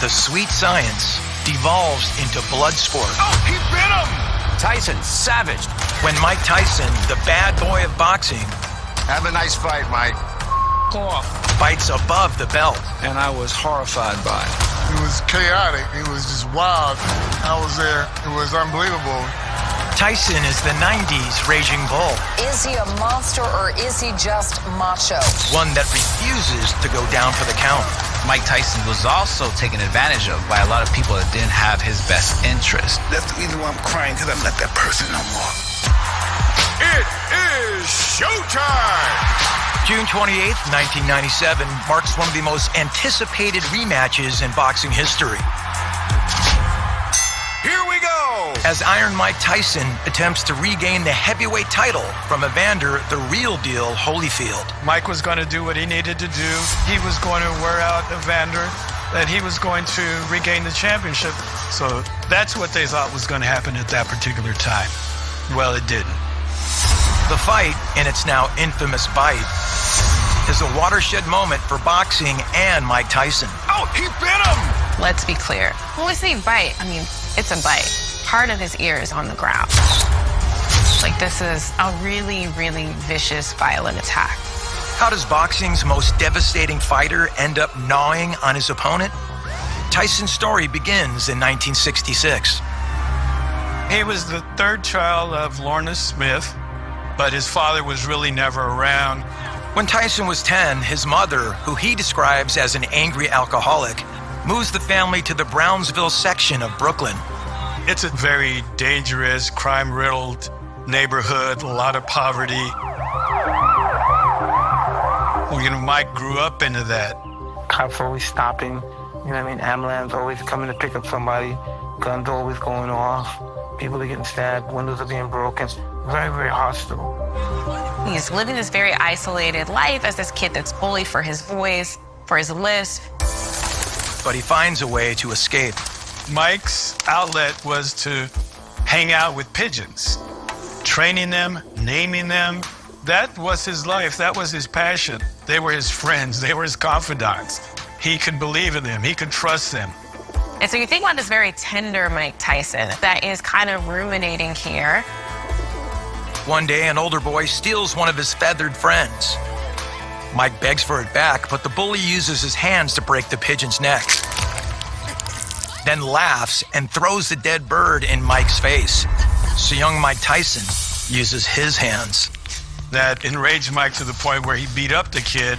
The sweet science devolves into blood sport. Oh, he bit him! Tyson, savaged. When Mike Tyson, the bad boy of boxing, Have a nice fight, Mike. fights above the belt. And I was horrified by it. It was chaotic. It was just wild. I was there. It was unbelievable. Tyson is the 90s Raging Bull, Is he a monster or is he just macho? one that refuses to go down for the count. Mike Tyson was also taken advantage of by a lot of people that didn't have his best interest. That's the reason why I'm crying, because I'm not that person no more. It is showtime! June 28th, 1997 marks one of the most anticipated rematches in boxing history, Here we go! as Iron Mike Tyson attempts to regain the heavyweight title from Evander the Real Deal Holyfield. Mike was going to do what he needed to do. He was going to wear out Evander, and he was going to regain the championship. So that's what they thought was going to happen at that particular time. Well, it didn't. The fight, in its now infamous bite, is a watershed moment for boxing and Mike Tyson. Oh, he bit him! Let's be clear. When we say bite, I mean, it's a bite. Part of his ear is on the ground. Like, this is a really, really vicious, violent attack. How does boxing's most devastating fighter end up gnawing on his opponent? Tyson's story begins in 1966. He was the third child of Lorna Smith, but his father was really never around. When Tyson was 10, his mother, who he describes as an angry alcoholic, moves the family to the Brownsville section of Brooklyn. It's a very dangerous, crime-riddled neighborhood, a lot of poverty. Well, you know, Mike grew up into that. Cops always stopping, you know what I mean? Ambulance always coming to pick up somebody. Guns always going off. People are getting stabbed. Windows are being broken. Very, very hostile. He's living this very isolated life as this kid that's bullied for his voice, for his lisp. But he finds a way to escape. Mike's outlet was to hang out with pigeons, training them, naming them. That was his life. That was his passion. They were his friends. They were his confidants. He could believe in them. He could trust them. And so you think about this very tender Mike Tyson that is kind of ruminating here. One day, an older boy steals one of his feathered friends. Mike begs for it back, but the bully uses his hands to break the pigeon's neck, then laughs and throws the dead bird in Mike's face. So young Mike Tyson uses his hands. That enraged Mike to the point where he beat up the kid,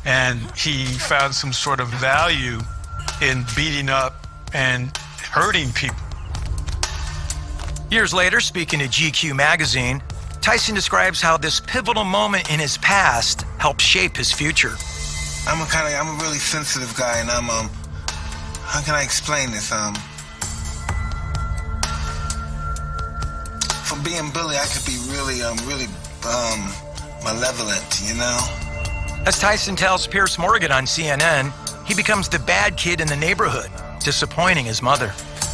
and he found some sort of value in beating up and hurting people. Years later, speaking to GQ magazine, Tyson describes how this pivotal moment in his past helped shape his future. I'm a really sensitive guy, and how can I explain this? For being Billy, I could be really malevolent, you know? As Tyson tells Pierce Morgan on CNN, he becomes the bad kid in the neighborhood, disappointing his mother.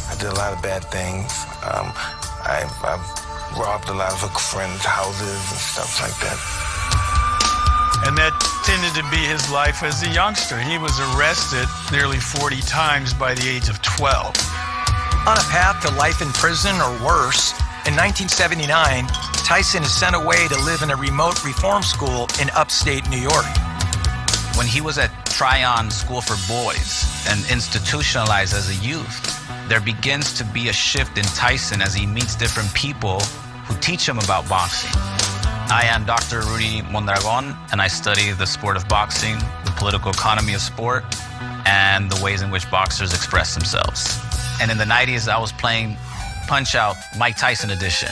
I did a lot of bad things. I've robbed a lot of friends' houses and stuff like that. And that tended to be his life as a youngster. He was arrested nearly 40 times by the age of 12. On a path to life in prison or worse, in 1979, Tyson is sent away to live in a remote reform school in upstate New York. When he was at Tryon School for Boys and institutionalized as a youth, there begins to be a shift in Tyson as he meets different people who teach him about boxing. I am Dr. Rudy Mondragon, and I study the sport of boxing, the political economy of sport, and the ways in which boxers express themselves. And in the 90s, I was playing Punch-Out! Mike Tyson edition.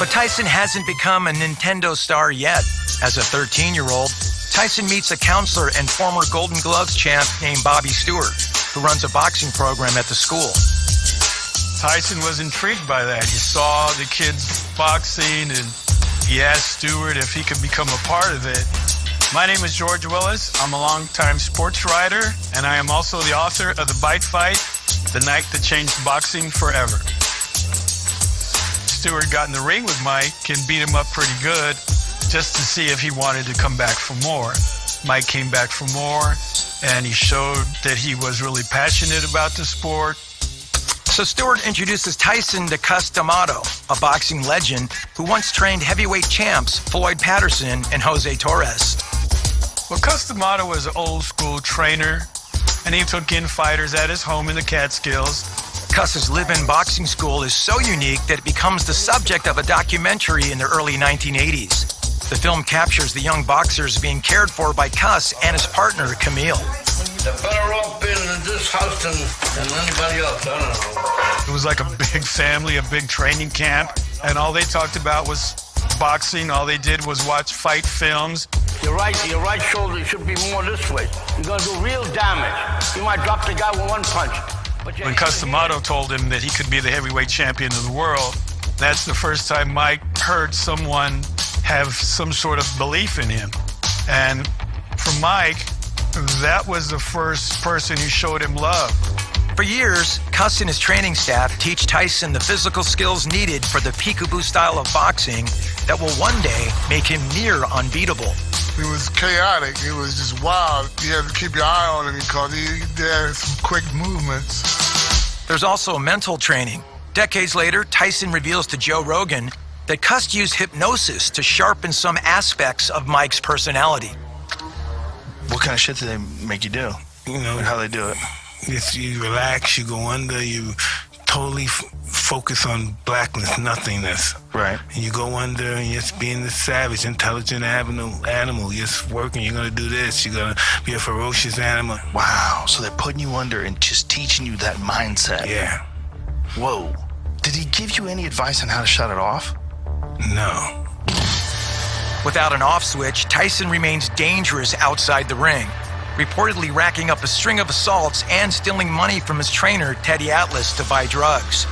But Tyson hasn't become a Nintendo star yet. As a 13-year-old, Tyson meets a counselor and former Golden Gloves champ named Bobby Stewart, who runs a boxing program at the school. Tyson was intrigued by that. He saw the kids boxing, and he asked Stewart if he could become a part of it. My name is George Willis. I'm a longtime sports writer, and I am also the author of The Bite Fight, The Night That Changed Boxing Forever. Stewart got in the ring with Mike and beat him up pretty good just to see if he wanted to come back for more. Mike came back for more, and he showed that he was really passionate about the sport. So Stewart introduces Tyson to Cus D'Amato, a boxing legend who once trained heavyweight champs Floyd Patterson and Jose Torres. Well, Cus D'Amato was an old-school trainer, and he took in fighters at his home in the Catskills. Cus's live-in boxing school is so unique that it becomes the subject of a documentary in the early 1980s. The film captures the young boxers being cared for by Cus and his partner, Camille. They're better off being in this house than anybody else. I don't know. It was like a big family, a big training camp, and all they talked about was boxing. All they did was watch fight films. Your right shoulder should be more this way. You're gonna do real damage. You might drop the guy with one punch. When Cus D'Amato told him that he could be the heavyweight champion of the world, that's the first time Mike heard someone have some sort of belief in him. And for Mike, that was the first person who showed him love. For years, Cus and his training staff teach Tyson the physical skills needed for the peekaboo style of boxing that will one day make him near unbeatable. It was chaotic. It was just wild. You had to keep your eye on him because he had some quick movements. There's also mental training. Decades later, Tyson reveals to Joe Rogan that Cus used hypnosis to sharpen some aspects of Mike's personality. What kind of shit do they make you do? You know, how they do it? You relax, you go under, you totally focus on blackness, nothingness. Right. And you go under and you're just being this savage, intelligent animal. You're just working, you're gonna do this, you're gonna be a ferocious animal. Wow, so they're putting you under and just teaching you that mindset. Yeah. Whoa. Did he give you any advice on how to shut it off? No. Without an off switch, Tyson remains dangerous outside the ring, reportedly racking up a string of assaults and stealing money from his trainer, Teddy Atlas, to buy drugs.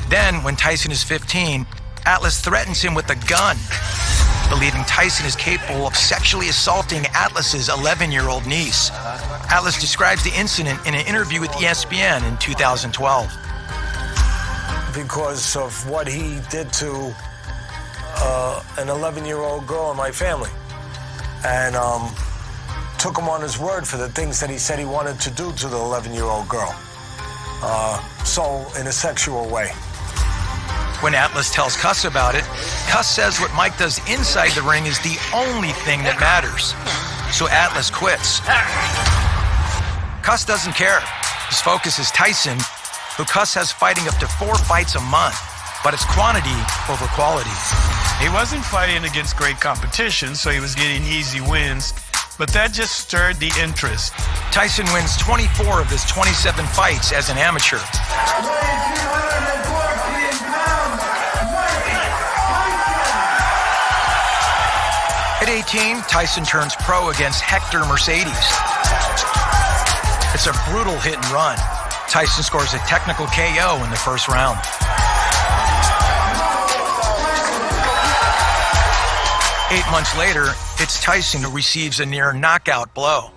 Then, when Tyson is 15, Atlas threatens him with a gun, believing Tyson is capable of sexually assaulting Atlas's 11-year-old niece. Atlas describes the incident in an interview with ESPN in 2012. Because of what he did to an 11-year-old girl in my family. And took him on his word for the things that he said he wanted to do to the 11-year-old girl. So, in a sexual way. When Atlas tells Cus about it, Cus says what Mike does inside the ring is the only thing that matters. So Atlas quits. Cus doesn't care. His focus is Tyson, who Cus has fighting up to 4 fights a month, but it's quantity over quality. He wasn't fighting against great competition, so he was getting easy wins, but that just stirred the interest. Tyson wins 24 of his 27 fights as an amateur. At 18, Tyson turns pro against Hector Mercedes. It's a brutal hit and run. Tyson scores a technical KO in the first round. Eight months later, it's Tyson who receives a near knockout blow.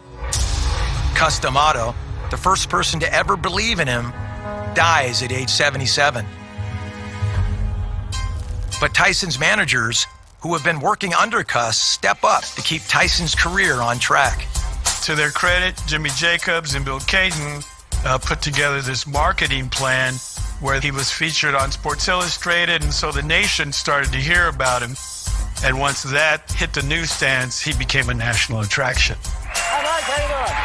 Cus D'Amato, the first person to ever believe in him, dies at age 77. But Tyson's managers, who have been working under Cus, step up to keep Tyson's career on track. To their credit, Jimmy Jacobs and Bill Caton put together this marketing plan where he was featured on Sports Illustrated, and so the nation started to hear about him. And once that hit the newsstands, he became a national attraction.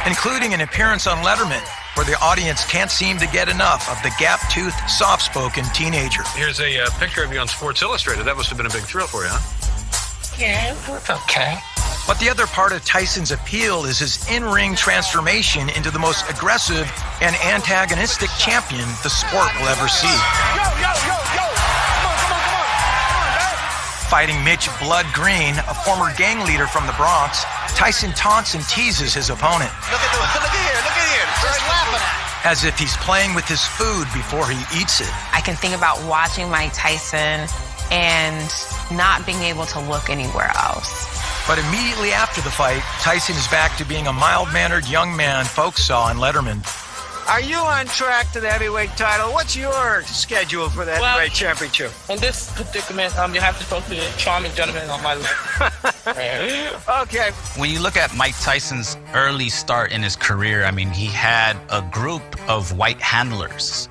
Including an appearance on Letterman, where the audience can't seem to get enough of the gap-toothed, soft-spoken teenager. Here's a picture of you on Sports Illustrated. That must have been a big thrill for you, huh? Yeah, it was okay. But the other part of Tyson's appeal is his in-ring transformation into the most aggressive and antagonistic champion the sport will ever see. Fighting Mitch Blood Green, a former gang leader from the Bronx, Tyson taunts and teases his opponent. Look at here. Just laughing at. As if he's playing with his food before he eats it. I can think about watching Mike Tyson and not being able to look anywhere else. But immediately after the fight, Tyson is back to being a mild-mannered young man folks saw on Letterman. Are you on track to the heavyweight title? What's your schedule for the heavyweight championship? In this predicament, you have to talk to the charming gentleman on my left. Okay. When you look at Mike Tyson's early start in his career, I mean, he had a group of white handlers.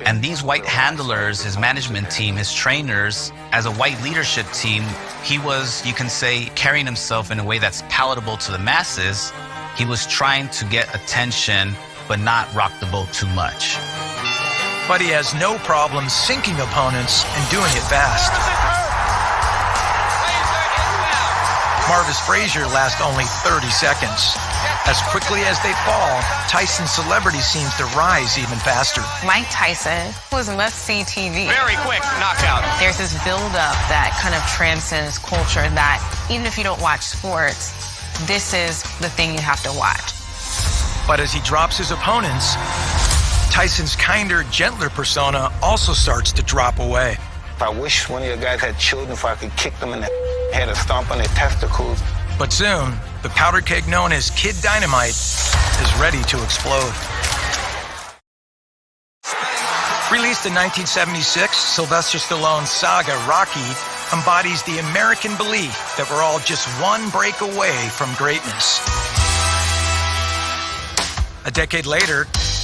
And these white handlers, his management team, his trainers, as a white leadership team, he was, you can say, carrying himself in a way that's palatable to the masses. He was trying to get attention, but not rock the boat too much. But he has no problem sinking opponents and doing it fast. Marvis Frazier lasts only 30 seconds. As quickly as they fall, Tyson's celebrity seems to rise even faster. Mike Tyson was must-see TV. Very quick knockout. There's this build-up that kind of transcends culture that even if you don't watch sports, this is the thing you have to watch. But as he drops his opponents, Tyson's kinder, gentler persona also starts to drop away. I wish one of your guys had children if I could kick them in the head or stomp on their testicles. But soon, the powder keg known as Kid Dynamite is ready to explode. Released in 1976, Sylvester Stallone's saga Rocky embodies the American belief that we're all just one break away from greatness. A decade later,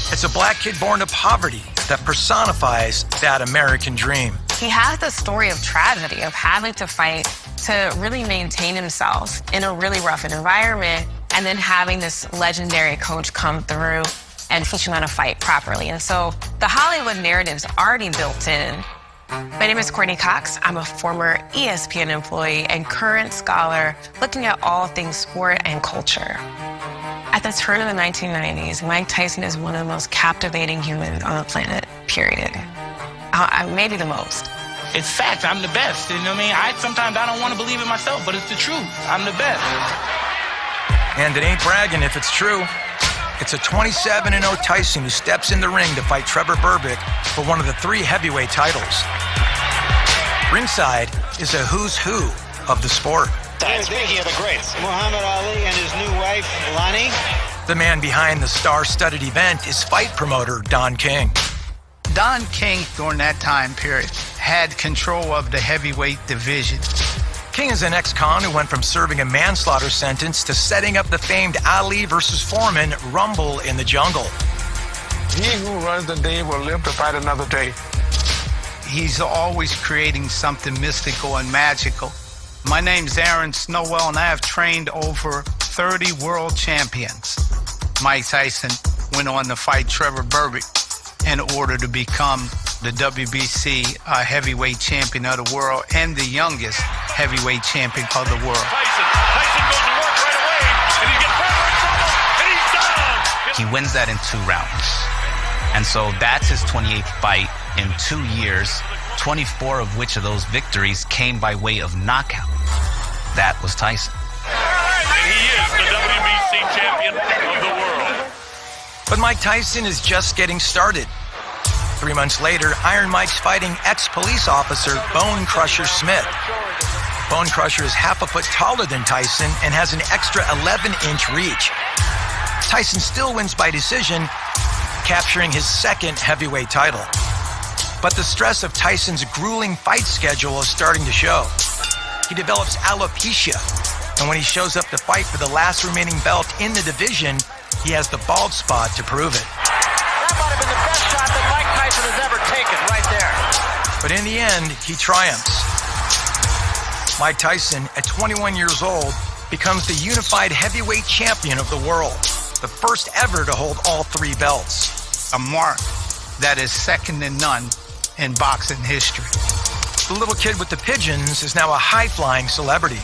it's a black kid born to poverty that personifies that American dream. He has the story of tragedy, of having to fight to really maintain himself in a really rough environment, and then having this legendary coach come through and teach him how to fight properly. And so the Hollywood narrative's already built in. My name is Courtney Cox. I'm a former ESPN employee and current scholar looking at all things sport and culture. At the turn of the 1990s, Mike Tyson is one of the most captivating humans on the planet, period. Maybe the most. It's fact. I'm the best. You know what I mean? Sometimes I don't want to believe it myself, but it's the truth. I'm the best. And it ain't bragging if it's true. It's a 27-0 Tyson who steps in the ring to fight Trevor Berbick for one of the 3 heavyweight titles. Ringside is a who's who of the sport. Speaking of the greats, Muhammad Ali and his new wife, Lonnie. The man behind the star-studded event is fight promoter Don King. Don King, during that time period, had control of the heavyweight division. King is an ex-con who went from serving a manslaughter sentence to setting up the famed Ali versus Foreman Rumble in the Jungle. He who runs the day will live to fight another day. He's always creating something mystical and magical. My name's Aaron Snowell, and I have trained over 30 world champions. Mike Tyson went on to fight Trevor Berbick in order to become the WBC heavyweight champion of the world and the youngest heavyweight champion of the world. Tyson goes to work right away, and he gets Trevor in trouble, and he's down. He wins that in 2 rounds. And so that's his 28th fight in 2 years, 24 of which of those victories came by way of knockout. That was Tyson. And he is the WBC champion of the world. But Mike Tyson is just getting started. 3 months later, Iron Mike's fighting ex-police officer Bone Crusher Smith. Bone Crusher is half a foot taller than Tyson and has an extra 11-inch reach. Tyson still wins by decision, capturing his 2nd heavyweight title. But the stress of Tyson's grueling fight schedule is starting to show. He develops alopecia, and when he shows up to fight for the last remaining belt in the division, he has the bald spot to prove it. That might have been the best shot that Mike Tyson has ever taken, right there. But in the end, he triumphs. Mike Tyson, at 21 years old, becomes the unified heavyweight champion of the world, the first ever to hold all 3 belts. A mark that is second to none in boxing history. The little kid with the pigeons is now a high-flying celebrity.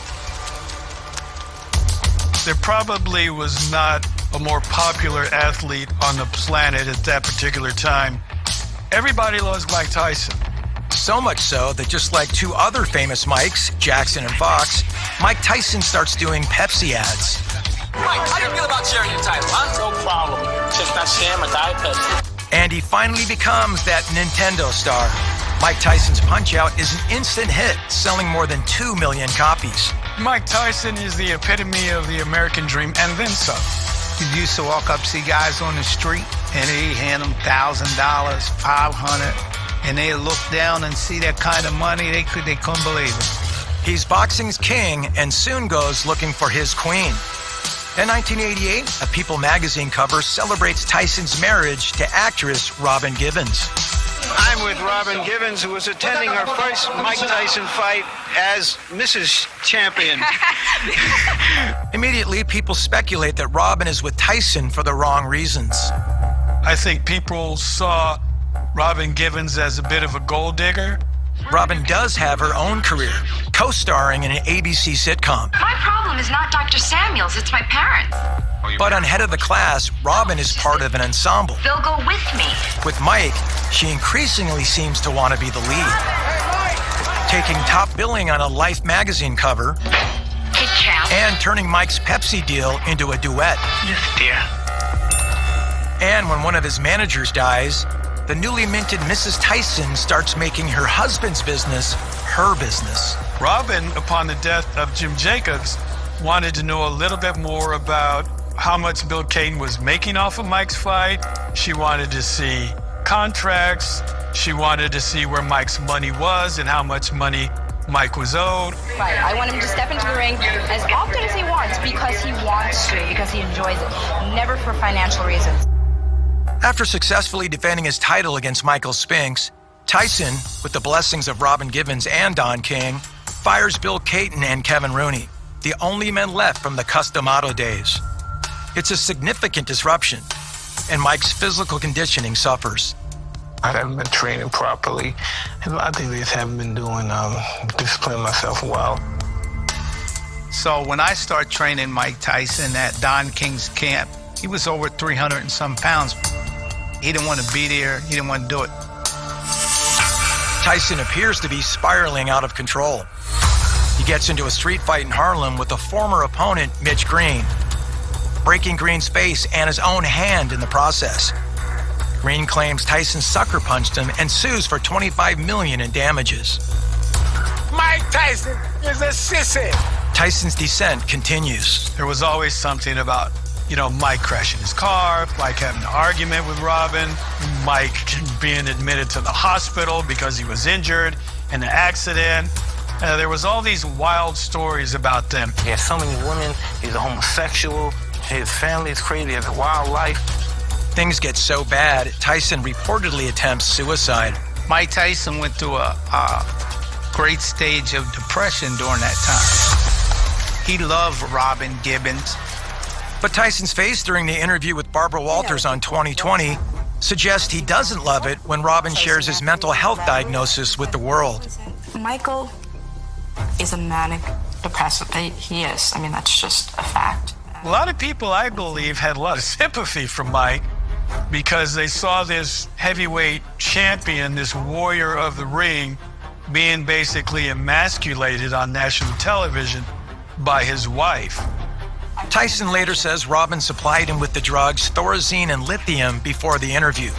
There probably was not a more popular athlete on the planet at that particular time. Everybody loves Mike Tyson. So much so that just like 2 other famous Mikes, Jackson and Fox, Mike Tyson starts doing Pepsi ads. Mike, how do you feel about sharing your title, huh? No problem. Just not sharing my Diet Pepsi. And he finally becomes that Nintendo star. Mike Tyson's Punch-Out is an instant hit, selling more than 2 million copies. Mike Tyson is the epitome of the American dream, and then some. You used to walk up, see guys on the street, and he hand them $1,000, $500, and they look down and see that kind of money, they couldn't believe it. He's boxing's king and soon goes looking for his queen. In 1988, a People magazine cover celebrates Tyson's marriage to actress Robin Givens. I'm with Robin Givens, who was attending her first Mike Tyson fight as Mrs. Champion. Immediately, people speculate that Robin is with Tyson for the wrong reasons. I think people saw Robin Givens as a bit of a gold digger. Robin does have her own career, co-starring in an ABC sitcom. My problem is not Dr. Samuels, it's my parents. But on Head of the Class, Robin is part of an ensemble. They'll go with me. With Mike, she increasingly seems to want to be the lead. Taking top billing on a Life magazine cover, Hey, champ. and turning Mike's Pepsi deal into a duet. Yes, dear. And when one of his managers dies, the newly minted Mrs. Tyson starts making her husband's business her business. Robin, upon the death of Jim Jacobs, wanted to know a little bit more about how much Bill Caton was making off of Mike's fight. She wanted to see contracts. She wanted to see where Mike's money was and how much money Mike was owed. Right. I want him to step into the ring as often as he wants because he wants to, because he enjoys it, never for financial reasons. After successfully defending his title against Michael Spinks, Tyson, with the blessings of Robin Givens and Don King, fires Bill Caton and Kevin Rooney, the only men left from the Custom Auto days. It's a significant disruption, and Mike's physical conditioning suffers. I haven't been training properly, and I think they just haven't been doing disciplining myself well. So when I started training Mike Tyson at Don King's camp, he was over 300 and some pounds. He didn't want to be there. He didn't want to do it. Tyson appears to be spiraling out of control. He gets into a street fight in Harlem with a former opponent, Mitch Green, breaking Green's face and his own hand in the process. Green claims Tyson sucker punched him and sues for $25 million in damages. Mike Tyson is a sissy. Tyson's descent continues. There was always something about, Mike crashing his car, Mike having an argument with Robin, Mike being admitted to the hospital because he was injured in an accident. There was all these wild stories about them. He has so many women. He's a homosexual. His family is crazy. He has a wild life. Things get so bad, Tyson reportedly attempts suicide. Mike Tyson went through a great stage of depression during that time. He loved Robin Givens. But Tyson's face during the interview with Barbara Walters on 2020 suggests he doesn't love it when Robin shares his mental health diagnosis with the world. Michael is a manic depressive. He is. I mean, that's just a fact. A lot of people, I believe, had a lot of sympathy for Mike because they saw this heavyweight champion, this warrior of the ring, being basically emasculated on national television by his wife. Tyson later says Robin supplied him with the drugs Thorazine and lithium before the interview.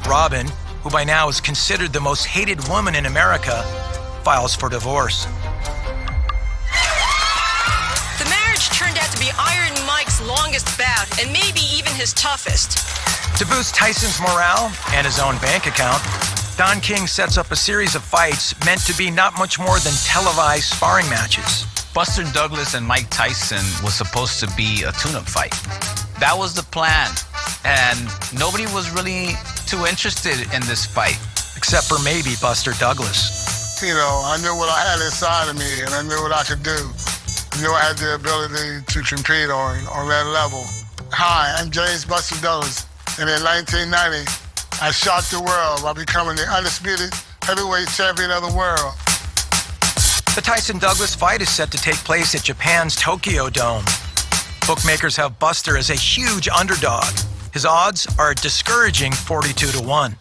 Robin, who by now is considered the most hated woman in America, files for divorce. The marriage turned out to be Iron Mike's longest bout and maybe even his toughest. To boost Tyson's morale and his own bank account, Don King sets up a series of fights meant to be not much more than televised sparring matches. Buster Douglas and Mike Tyson was supposed to be a tune-up fight. That was the plan, and nobody was really too interested in this fight. Except for maybe Buster Douglas. I knew what I had inside of me, and I knew what I could do. I knew I had the ability to compete on that level. Hi, I'm James Buster Douglas, and in 1990, I shocked the world by becoming the undisputed heavyweight champion of the world. The Tyson-Douglas fight is set to take place at Japan's Tokyo Dome. Bookmakers have Buster as a huge underdog. His odds are a discouraging 42-1.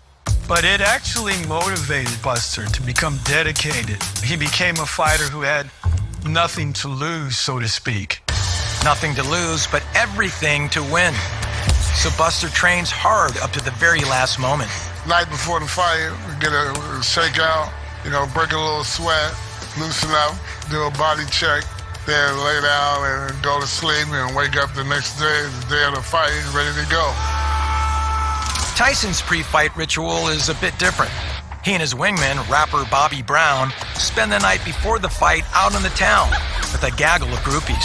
But it actually motivated Buster to become dedicated. He became a fighter who had nothing to lose, so to speak. Nothing to lose, but everything to win. So Buster trains hard up to the very last moment. Night before the fight, we get a shakeout, break a little sweat, loosen up, do a body check, then lay down and go to sleep and wake up the next day, the day of the fight, ready to go. Tyson's pre-fight ritual is a bit different. He and his wingman, rapper Bobby Brown, spend the night before the fight out in the town with a gaggle of groupies.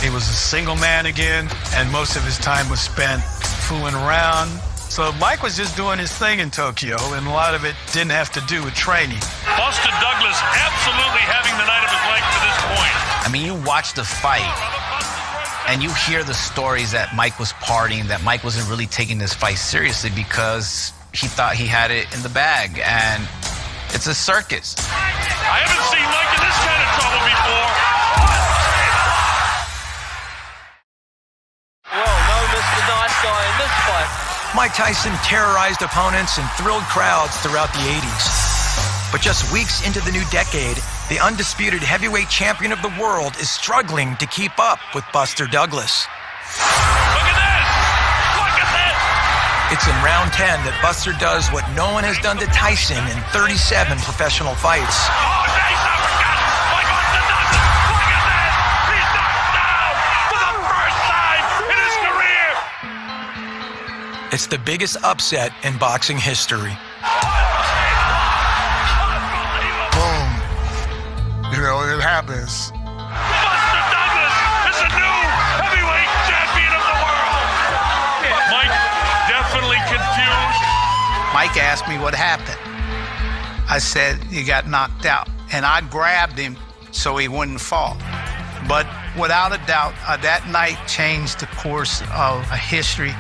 He was a single man again, and most of his time was spent fooling around. So Mike was just doing his thing in Tokyo, and a lot of it didn't have to do with training. Buster Douglas absolutely having the night of his life to this point. I mean, you watch the fight, and you hear the stories that Mike was partying, that Mike wasn't really taking this fight seriously because he thought he had it in the bag, and it's a circus. I haven't seen Mike in this kind of trouble before. Well, no Mr. Nice Guy in this fight. Mike Tyson terrorized opponents and thrilled crowds throughout the 80s. But just weeks into the new decade, the undisputed heavyweight champion of the world is struggling to keep up with Buster Douglas. Look at this! Look at this! It's in round 10 that Buster does what no one has done to Tyson in 37 professional fights. Oh, nice uppercut by Buster Douglas! Look at this! He's knocked down for the first time in his career! It's the biggest upset in boxing history. Boom. You know, it happens. Buster Douglas is the new heavyweight champion of the world! Mike definitely confused. Mike asked me what happened. I said, you got knocked out. And I grabbed him so he wouldn't fall. But without a doubt, that night changed the course of a history.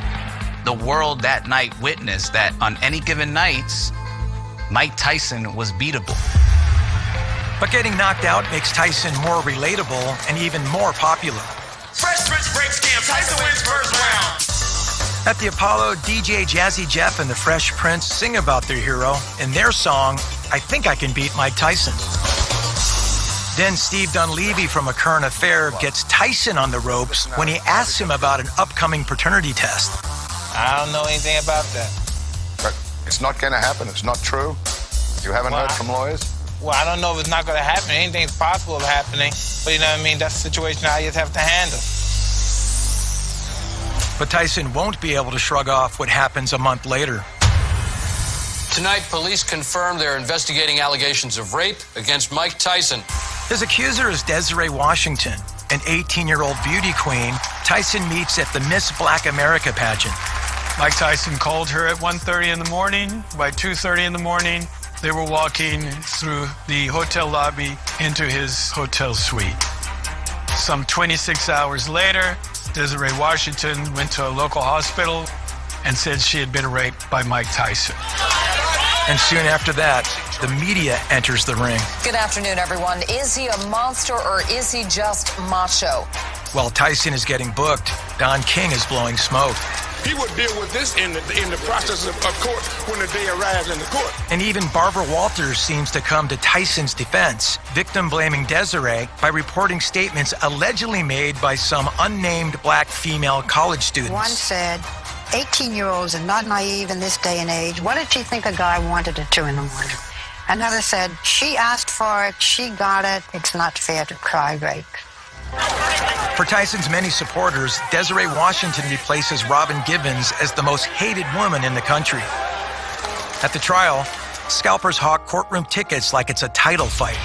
The world that night witnessed that on any given nights, Mike Tyson was beatable. But getting knocked out makes Tyson more relatable and even more popular. Fresh Prince breaks camp. Tyson wins first round. At the Apollo, DJ Jazzy Jeff and the Fresh Prince sing about their hero in their song, I Think I Can Beat Mike Tyson. Then Steve Dunleavy from A Current Affair gets Tyson on the ropes when he asks him about an upcoming paternity test. I don't know anything about that. But it's not going to happen. It's not true. You haven't heard from lawyers? Well, I don't know if it's not going to happen. Anything's possible of happening. But you know what I mean? That's a situation I just have to handle. But Tyson won't be able to shrug off what happens a month later. Tonight, police confirmed they're investigating allegations of rape against Mike Tyson. His accuser is Desiree Washington, an 18-year-old beauty queen Tyson meets at the Miss Black America pageant. Mike Tyson called her at 1:30 in the morning. By 2:30 in the morning, they were walking through the hotel lobby into his hotel suite. Some 26 hours later, Desiree Washington went to a local hospital and said she had been raped by Mike Tyson. And soon after that, the media enters the ring. Good afternoon, everyone. Is he a monster or is he just macho? While Tyson is getting booked, Don King is blowing smoke. He would deal with this in the process of court when the day arrives in the court. And even Barbara Walters seems to come to Tyson's defense, victim blaming Desiree by reporting statements allegedly made by some unnamed black female college students. One said, 18-year-olds are not naive in this day and age. What did she think a guy wanted at 2 in the morning? Another said, she asked for it, she got it. It's not fair to cry rape. For Tyson's many supporters, Desiree Washington replaces Robin Givens as the most hated woman in the country. At the trial, scalpers hawk courtroom tickets like it's a title fight.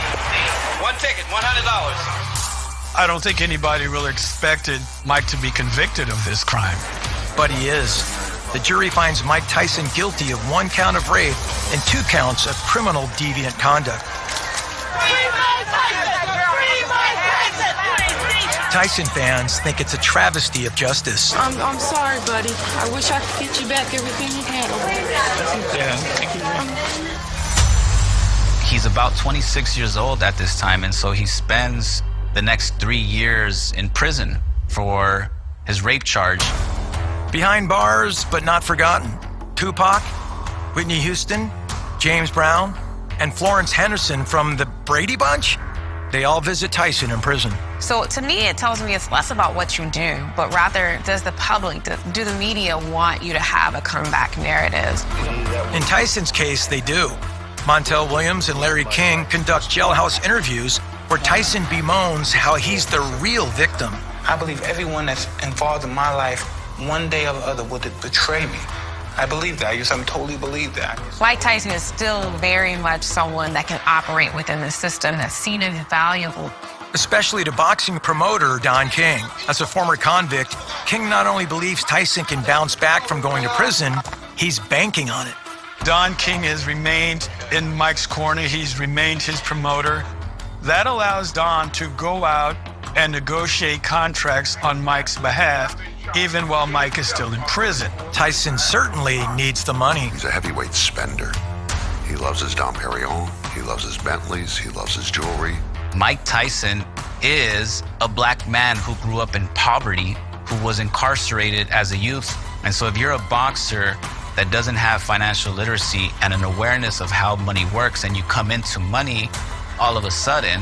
One ticket, $100. I don't think anybody really expected Mike to be convicted of this crime. But he is. The jury finds Mike Tyson guilty of 1 count of rape and 2 counts of criminal deviant conduct. Tyson fans think it's a travesty of justice. I'm sorry, buddy. I wish I could get you back everything you had. Yeah, thank you. He's about 26 years old at this time, and so he spends the next 3 years in prison for his rape charge. Behind bars, but not forgotten, Tupac, Whitney Houston, James Brown, and Florence Henderson from the Brady Bunch, they all visit Tyson in prison. So to me, it tells me it's less about what you do, but rather, does the public, do the media want you to have a comeback narrative? In Tyson's case, they do. Montel Williams and Larry King conduct jailhouse interviews where Tyson bemoans how he's the real victim. I believe everyone that's involved in my life one day or the other will it betray me. I believe that. I totally believe that. Mike Tyson is still very much someone that can operate within the system that's seen as valuable. Especially to boxing promoter Don King. As a former convict, King not only believes Tyson can bounce back from going to prison, he's banking on it. Don King has remained in Mike's corner. He's remained his promoter. That allows Don to go out and negotiate contracts on Mike's behalf, even while Mike is still in prison. Tyson certainly needs the money. He's a heavyweight spender. He loves his Dom Perignon. He loves his Bentleys. He loves his jewelry. Mike Tyson is a black man who grew up in poverty, who was incarcerated as a youth. And so if you're a boxer that doesn't have financial literacy and an awareness of how money works, and you come into money all of a sudden,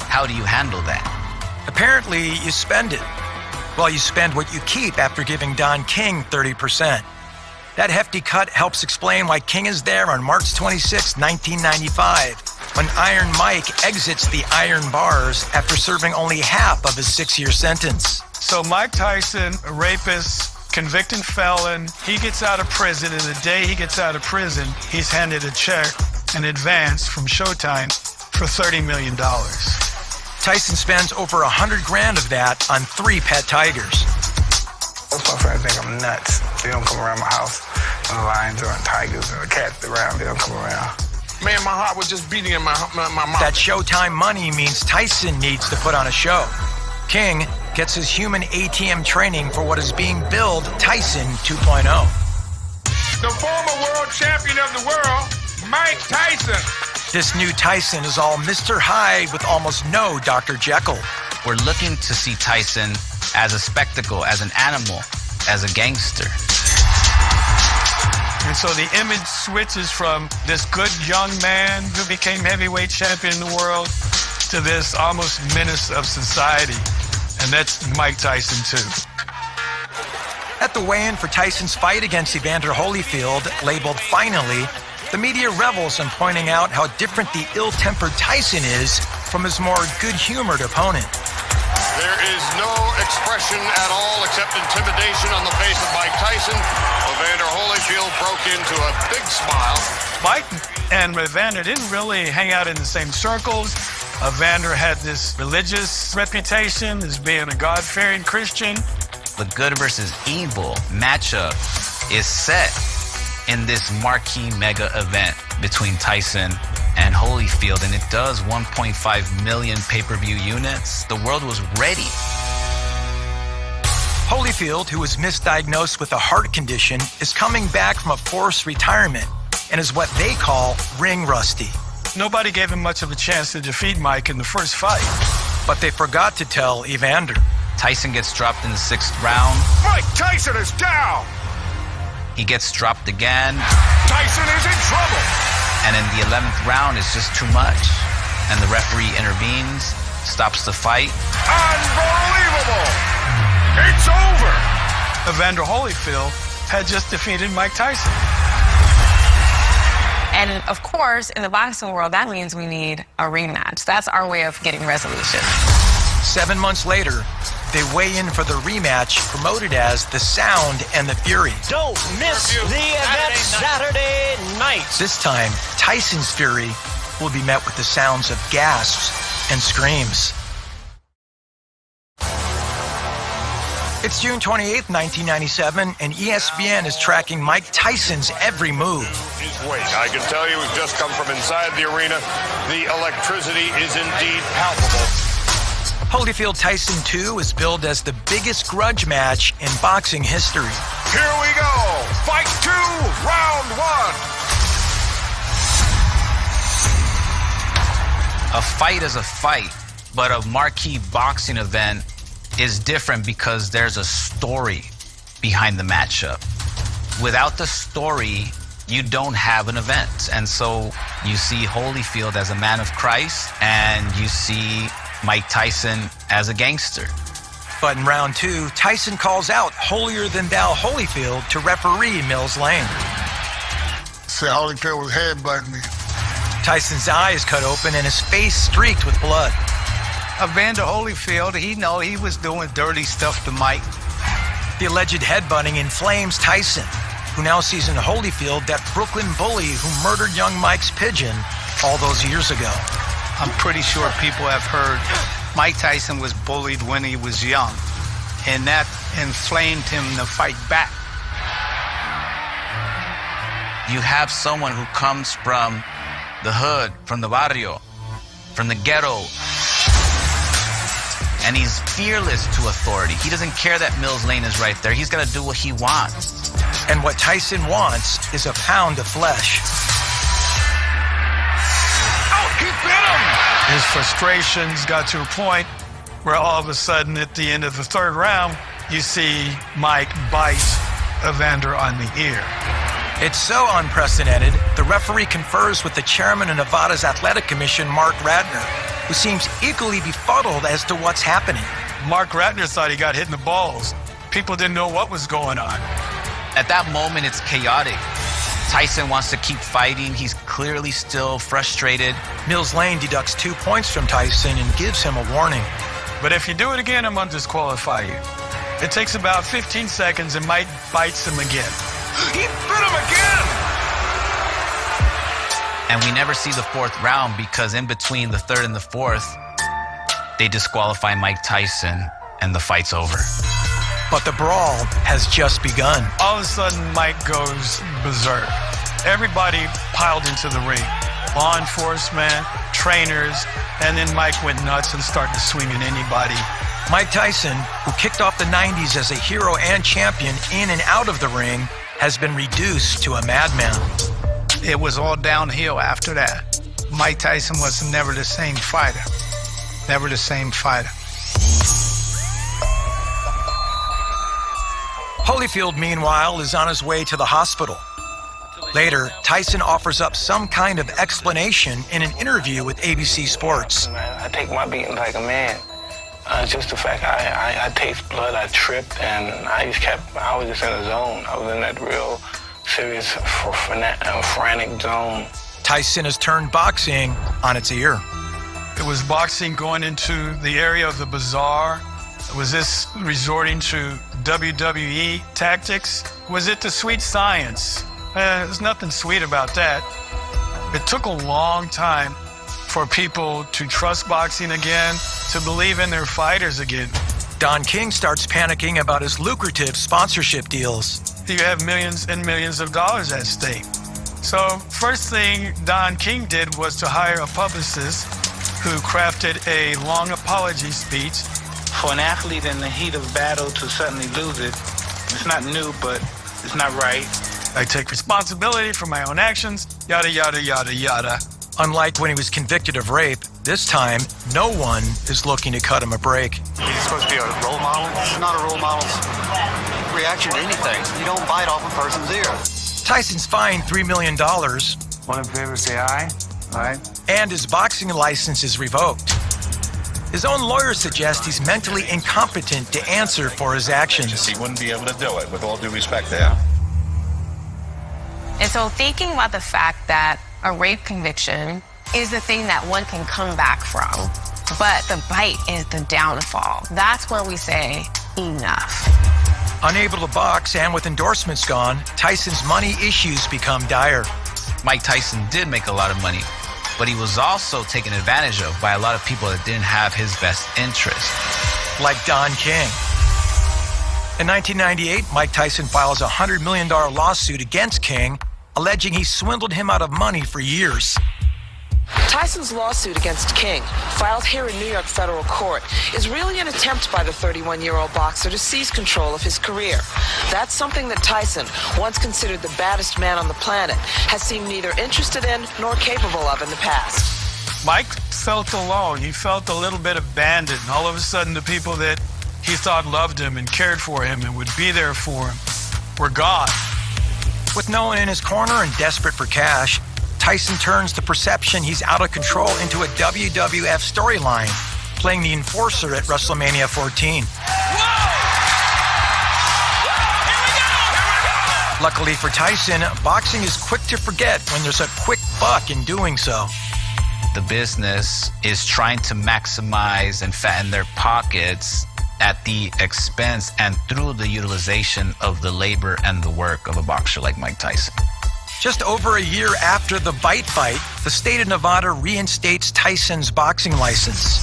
how do you handle that? Apparently, you spend it. Well, you spend what you keep after giving Don King 30%. That hefty cut helps explain why King is there on March 26, 1995, when Iron Mike exits the iron bars after serving only half of his 6-year sentence. So Mike Tyson, a rapist, convicted felon, he gets out of prison, and the day he gets out of prison, he's handed a check, an advance from Showtime for $30 million. Tyson spends over $100,000 of that on 3 pet tigers. Most of my friends think I'm nuts. They don't come around my house. No lions or tigers or cats around. They don't come around. Man, my heart was just beating in my mouth. That Showtime money means Tyson needs to put on a show. King gets his human ATM training for what is being billed Tyson 2.0. The former world champion of the world, Mike Tyson. This new Tyson is all Mr. Hyde with almost no Dr. Jekyll. We're looking to see Tyson as a spectacle, as an animal, as a gangster. And so the image switches from this good young man who became heavyweight champion in the world to this almost menace of society. And that's Mike Tyson, too. At the weigh-in for Tyson's fight against Evander Holyfield, labeled Finally, the media revels in pointing out how different the ill-tempered Tyson is from his more good-humored opponent. There is no expression at all except intimidation on the face of Mike Tyson. Evander Holyfield broke into a big smile. Mike and Evander didn't really hang out in the same circles. Evander had this religious reputation as being a God-fearing Christian. The good versus evil matchup is set in this marquee mega event between Tyson and Holyfield, and it does 1.5 million pay-per-view units. The world was ready. Holyfield, who was misdiagnosed with a heart condition, is coming back from a forced retirement and is what they call ring rusty. Nobody gave him much of a chance to defeat Mike in the first fight. But they forgot to tell Evander. Tyson gets dropped in the 6th round. Mike Tyson is down! He gets dropped again. Tyson is in trouble! And in the 11th round, it's just too much. And the referee intervenes, stops the fight. Unbelievable! It's over! Evander Holyfield had just defeated Mike Tyson. And of course, in the boxing world, that means we need a rematch. That's our way of getting resolution. 7 months later, they weigh in for the rematch promoted as The Sound and the Fury. Don't miss the event Saturday night. This time, Tyson's Fury will be met with the sounds of gasps and screams. It's June 28, 1997, and ESPN is tracking Mike Tyson's every move. His weight, I can tell you, he's just come from inside the arena. The electricity is indeed palpable. Holyfield Tyson 2 is billed as the biggest grudge match in boxing history. Here we go. Fight 2, round 1. A fight is a fight, but a marquee boxing event is different because there's a story behind the matchup. Without the story, you don't have an event. And so you see Holyfield as a man of Christ, and you see Mike Tyson as a gangster. But in round 2, Tyson calls out holier-than-thou Holyfield to referee Mills Lane. Said Holyfield was headbutting me. Tyson's eyes cut open and his face streaked with blood. Evander Holyfield, he was doing dirty stuff to Mike. The alleged headbutting inflames Tyson, who now sees in Holyfield that Brooklyn bully who murdered young Mike's pigeon all those years ago. I'm pretty sure people have heard Mike Tyson was bullied when he was young, and that inflamed him to fight back. You have someone who comes from the hood, from the barrio, from the ghetto, and he's fearless to authority. He doesn't care that Mills Lane is right there. He's gonna do what he wants. And what Tyson wants is a pound of flesh. Oh, he bit him! His frustrations got to a point where all of a sudden at the end of the third round, you see Mike bite Evander on the ear. It's so unprecedented, the referee confers with the chairman of Nevada's Athletic Commission, Mark Ratner, who seems equally befuddled as to what's happening. Mark Ratner thought he got hit in the balls. People didn't know what was going on. At that moment, it's chaotic. Tyson wants to keep fighting. He's clearly still frustrated. Mills Lane deducts 2 points from Tyson and gives him a warning. But if you do it again, I'm gonna disqualify you. It takes about 15 seconds and Mike bites him again. He bit him again! And we never see the fourth round because in between the third and the fourth, they disqualify Mike Tyson and the fight's over. But the brawl has just begun. All of a sudden, Mike goes berserk. Everybody piled into the ring. Law enforcement, trainers, and then Mike went nuts and started swinging anybody. Mike Tyson, who kicked off the 90s as a hero and champion in and out of the ring, has been reduced to a madman. It was all downhill after that. Mike Tyson was never the same fighter. Never the same fighter. Holyfield, meanwhile, is on his way to the hospital. Later, Tyson offers up some kind of explanation in an interview with ABC Sports. I take my beating like a man. Just the fact I taste blood, I tripped, and I was just in a zone. I was in that real serious, frantic zone. Tyson has turned boxing on its ear. It was boxing going into the area of the bazaar. Was this resorting to WWE tactics? Was it the sweet science? There's nothing sweet about that. It took a long time for people to trust boxing again, to believe in their fighters again. Don King starts panicking about his lucrative sponsorship deals. You have millions and millions of dollars at stake. So first thing Don King did was to hire a publicist who crafted a long apology speech. For an athlete in the heat of battle to suddenly lose it, it's not new, but it's not right. I take responsibility for my own actions, yada, yada, yada, yada. Unlike when he was convicted of rape, this time, no one is looking to cut him a break. He's supposed to be a role model. It's not a role model's reaction to anything. You don't bite off a person's ear. Tyson's fined $3 million. One in favor say aye. Aye. And his boxing license is revoked. His own lawyer suggests he's mentally incompetent to answer for his actions. He wouldn't be able to do it, with all due respect there. And so thinking about the fact that a rape conviction is the thing that one can come back from, but the bite is the downfall. That's where we say enough. Unable to box and with endorsements gone, Tyson's money issues become dire. Mike Tyson did make a lot of money, but he was also taken advantage of by a lot of people that didn't have his best interest. Like Don King. In 1998, Mike Tyson files a $100 million lawsuit against King, alleging he swindled him out of money for years. Tyson's lawsuit against King, filed here in New York federal court, is really an attempt by the 31-year-old boxer to seize control of his career. That's something that Tyson, once considered the baddest man on the planet, has seemed neither interested in nor capable of in the past. Mike felt alone. He felt a little bit abandoned. All of a sudden, the people that he thought loved him and cared for him and would be there for him were gone. With no one in his corner and desperate for cash, Tyson turns the perception he's out of control into a WWF storyline, playing the enforcer at WrestleMania 14. Luckily for Tyson, boxing is quick to forget when there's a quick buck in doing so. The business is trying to maximize and fatten their pockets at the expense and through the utilization of the labor and the work of a boxer like Mike Tyson. Just over a year after the Bite fight, the state of Nevada reinstates Tyson's boxing license.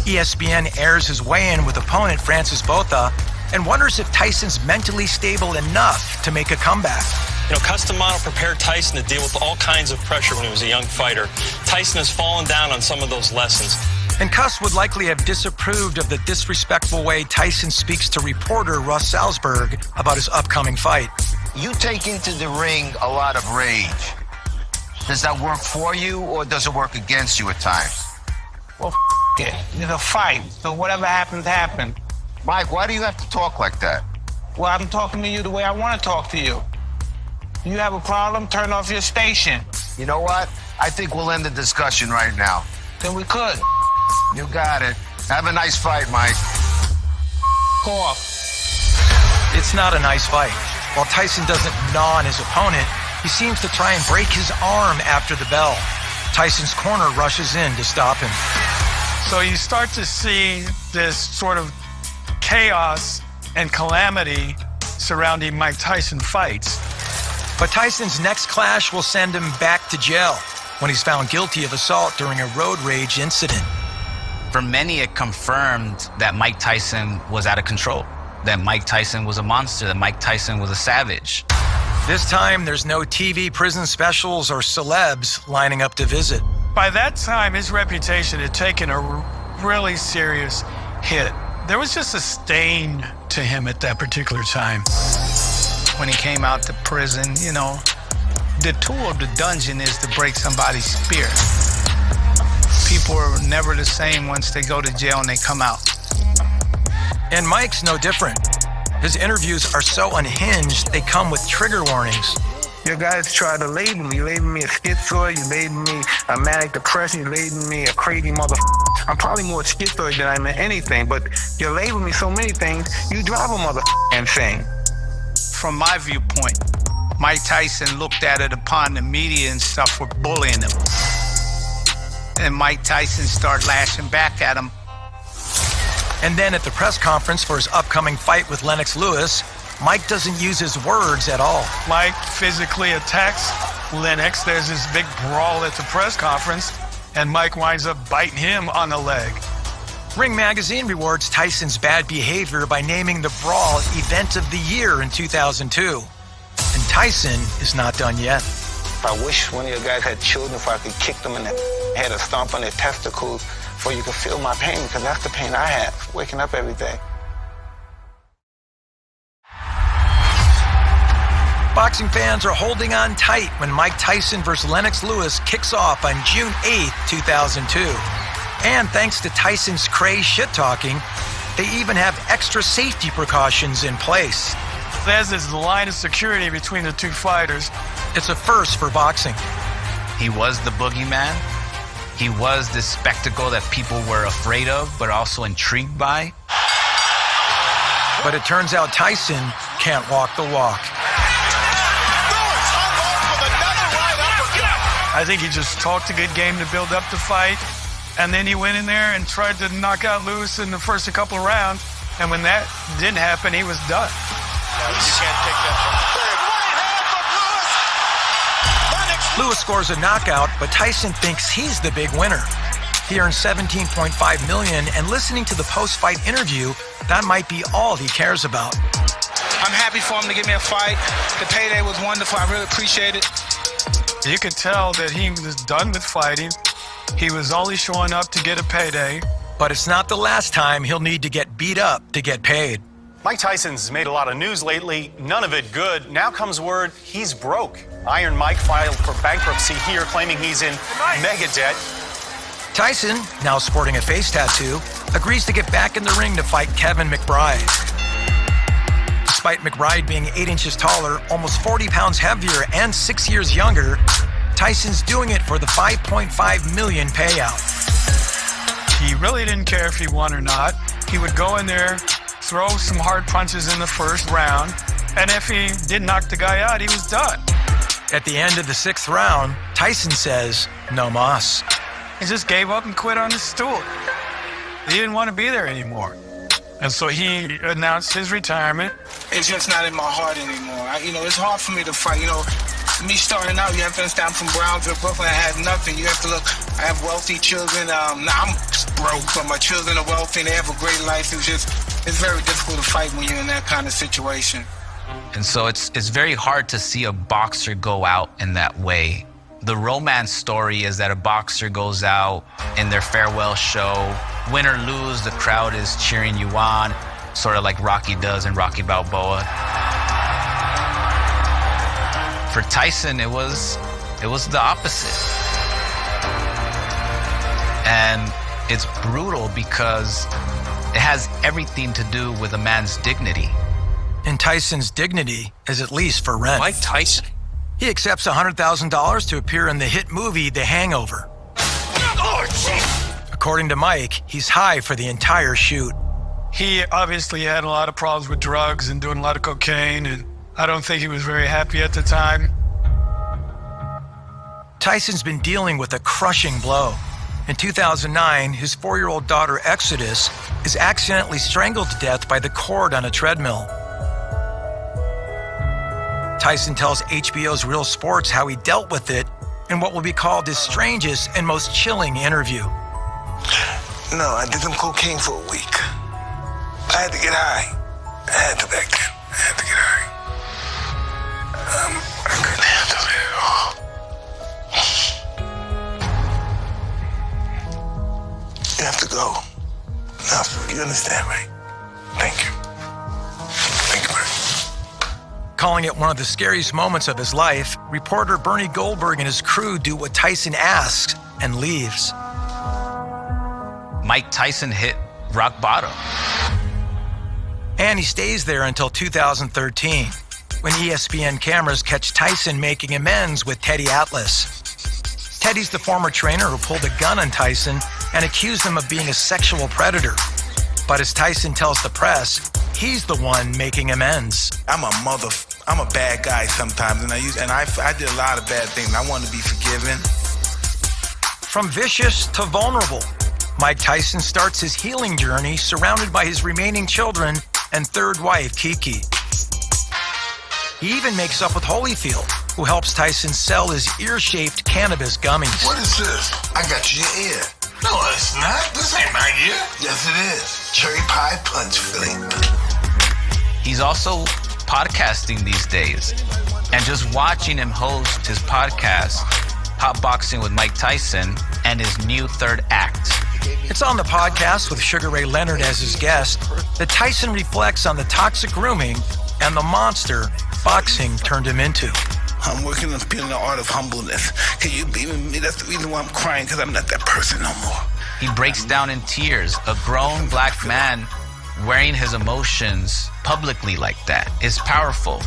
ESPN airs his weigh-in with opponent Francis Botha and wonders if Tyson's mentally stable enough to make a comeback. You know, custom model prepared Tyson to deal with all kinds of pressure when he was a young fighter. Tyson has fallen down on some of those lessons. And Cuss would likely have disapproved of the disrespectful way Tyson speaks to reporter Russ Salzberg about his upcoming fight. You take into the ring a lot of rage. Does that work for you or does it work against you at times? Well, it. It's a fight, so whatever happens, happens. Mike, why do you have to talk like that? Well, I'm talking to you the way I want to talk to you. You have a problem, turn off your station. You know what? I think we'll end the discussion right now. Then we could. You got it. Have a nice fight, Mike. Go off. It's not a nice fight. While Tyson doesn't gnaw on his opponent, he seems to try and break his arm after the bell. Tyson's corner rushes in to stop him. So you start to see this sort of chaos and calamity surrounding Mike Tyson fights. But Tyson's next clash will send him back to jail when he's found guilty of assault during a road rage incident. For many, it confirmed that Mike Tyson was out of control, that Mike Tyson was a monster, that Mike Tyson was a savage. This time, there's no TV prison specials or celebs lining up to visit. By that time, his reputation had taken a really serious hit. There was just a stain to him at that particular time. When he came out to prison, you know, the tool of the dungeon is to break somebody's spirit. People are never the same once they go to jail and they come out. And Mike's no different. His interviews are so unhinged, they come with trigger warnings. You guys try to label me. You label me a schizoid. You label me a manic depression. You label me a crazy motherfucker. I'm probably more schizoid than I'm anything, but you label me so many things, you drive a motherfucker insane. From my viewpoint, Mike Tyson looked at it upon the media and stuff for bullying him. And Mike Tyson started lashing back at him. And then at the press conference for his upcoming fight with Lennox Lewis, Mike doesn't use his words at all. Mike physically attacks Lennox. There's this big brawl at the press conference, and Mike winds up biting him on the leg. Ring Magazine rewards Tyson's bad behavior by naming the brawl Event of the Year in 2002. And Tyson is not done yet. I wish one of your guys had children, if I could kick them in the head or stomp on their testicles before you could feel my pain, because that's the pain I have, waking up every day. Boxing fans are holding on tight when Mike Tyson versus Lennox Lewis kicks off on June 8th, 2002. And thanks to Tyson's crazy shit-talking, they even have extra safety precautions in place. There's this line of security between the two fighters. It's a first for boxing. He was the boogeyman. He was this spectacle that people were afraid of, but also intrigued by. But it turns out Tyson can't walk the walk. I think he just talked a good game to build up the fight, and then he went in there and tried to knock out Lewis in the first couple of rounds, and when that didn't happen, he was done. Lewis scores a knockout, but Tyson thinks he's the big winner. He earned $17.5 million, and listening to the post-fight interview, that might be all he cares about. I'm happy for him to give me a fight. The payday was wonderful. I really appreciate it. You could tell that he was done with fighting. He was only showing up to get a payday. But it's not the last time he'll need to get beat up to get paid. Mike Tyson's made a lot of news lately, none of it good. Now comes word he's broke. Iron Mike filed for bankruptcy here, claiming he's in mega debt. Tyson, now sporting a face tattoo, agrees to get back in the ring to fight Kevin McBride. Despite McBride being 8 inches taller, almost 40 pounds heavier, and 6 years younger, Tyson's doing it for the $5.5 million payout. He really didn't care if he won or not. He would go in there, throw some hard punches in the first round, and if he did knock the guy out, he was done. At the end of the 6th round, Tyson says, no mas. He just gave up and quit on his stool. He didn't want to be there anymore. And so he announced his retirement. It's just not in my heart anymore. It's hard for me to fight. Me starting out, you have to understand, I'm from Brownsville, Brooklyn. I had nothing. You have to look, I have wealthy children. Now I'm broke, but my children are wealthy and they have a great life. It's very difficult to fight when you're in that kind of situation. And so it's very hard to see a boxer go out in that way. The romance story is that a boxer goes out in their farewell show. Win or lose, the crowd is cheering you on, sort of like Rocky does in Rocky Balboa. For Tyson, it was the opposite. And it's brutal because it has everything to do with a man's dignity. And Tyson's dignity is at least for rent. Mike Tyson. He accepts $100,000 to appear in the hit movie The Hangover. According to Mike, he's high for the entire shoot. He obviously had a lot of problems with drugs and doing a lot of cocaine, and I don't think he was very happy at the time. Tyson's been dealing with a crushing blow. In 2009, his 4-year-old daughter, Exodus, is accidentally strangled to death by the cord on a treadmill. Tyson tells HBO's Real Sports how he dealt with it in what will be called his strangest and most chilling interview. No, I did some cocaine for a week. I had to get high. I had to back then. I had to get high. I couldn't handle it at all. You have to go. Now, you understand, right? Thank you. Thank you, man. Calling it one of the scariest moments of his life, reporter Bernie Goldberg and his crew do what Tyson asks and leaves. Mike Tyson hit rock bottom. And he stays there until 2013, when ESPN cameras catch Tyson making amends with Teddy Atlas. Teddy's the former trainer who pulled a gun on Tyson and accused him of being a sexual predator. But as Tyson tells the press, he's the one making amends. I'm a bad guy sometimes, and I did a lot of bad things. I want to be forgiven. From vicious to vulnerable, Mike Tyson starts his healing journey surrounded by his remaining children and third wife, Kiki. He even makes up with Holyfield, who helps Tyson sell his ear-shaped cannabis gummies. What is this? I got you your ear. No, it's not. This ain't my ear. Yes, it is. Cherry pie punch filling. He's also podcasting these days. And just watching him host his podcast, Hot Boxing with Mike Tyson, and his new third act. It's on the podcast with Sugar Ray Leonard as his guest that Tyson reflects on the toxic grooming and the monster boxing turned him into. I'm working on feeling the art of humbleness. Can you be with me? That's the reason why I'm crying, because I'm not that person no more. He breaks down in tears. A grown black man wearing his emotions publicly like that is powerful.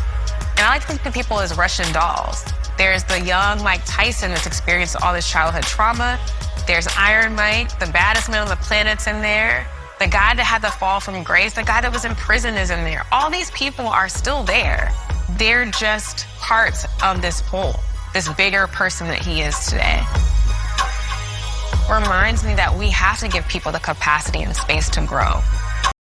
And I like to think of people as Russian dolls. There's the young Mike Tyson that's experienced all this childhood trauma. There's Iron Mike, the baddest man on the planet's in there. The guy that had the fall from grace, the guy that was in prison is in there. All these people are still there. They're just parts of this whole, this bigger person that he is today. Reminds me that we have to give people the capacity and the space to grow.